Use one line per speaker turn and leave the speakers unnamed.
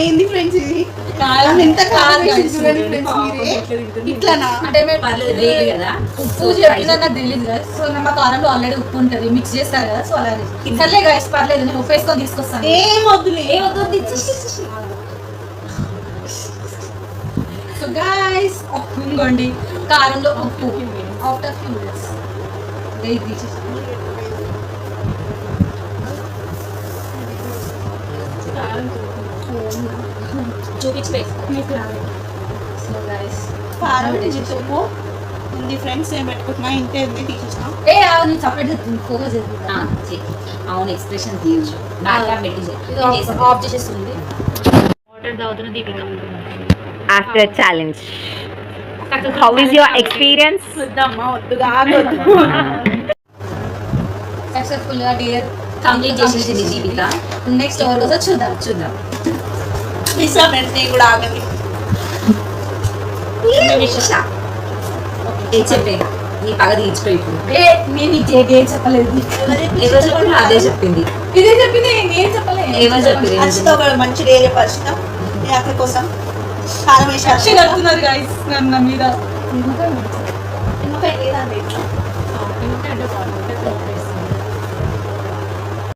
ఏంది ఫ్రెండ్స్ ఇది ఎంత ఇట్లానా
అంటే ఉప్పు చెప్పినా నాకు తెలియదు కదా. సో మా కారంలో ఆల్రెడీ ఉప్పు ఉంటుంది, మిక్స్ చేస్తారు కదా. సో అలాగే సర్లే గైస్, పర్లేదు, నేను ఉప్పు వేసుకొని తీసుకొస్తాను.
ఏం వద్దులే.
సో గైస్ ఇంకోండి కారంలో ఉప్పు ఆఫ్టర్ ఫ్యూ మినిట్స్
కారం ఉప్పు ఉంది ఫ్రెండ్స్. నేను పెట్టుకుంటున్నా, ఇంతే ఉంది, తీసేసిన.
ఫోకస్
అవును, ఎక్స్ప్రెషన్ తీయచ్చు.
ఆఫ్ చేసేస్తుంది.
వాటర్ తాగుతున్న Deepika.
After challenge, how is your experience?
వద్దమ్మా, వద్దుగా ఆగొద్దు.
సక్సెస్ఫుల్ గా డియర్
కంప్లీట్ చేసేసింది దీపిక.
నెక్స్ట్ ఎవరు కోసం చూద్దాం.
డిస్టర్బెన్స్ నేను కూడా ఆగండి.
చెప్పే నీ పగ తీర్చిపోయి
నేను నీకు ఏం చెప్పలేదు.
ఎవరు చెప్పినా అదే చెప్పింది.
ఇదే చెప్పింది, ఏం చెప్పలేదు.
ఎవరు చెప్పింది?
అచ్చితో ఒక మంచి డేరే పరిచితం నేను అక్కడ కోసం కారం వేసి
కడుతున్నారు గైస్ నా మీద.
నిమ్మకాయ లేదండి.
అంటే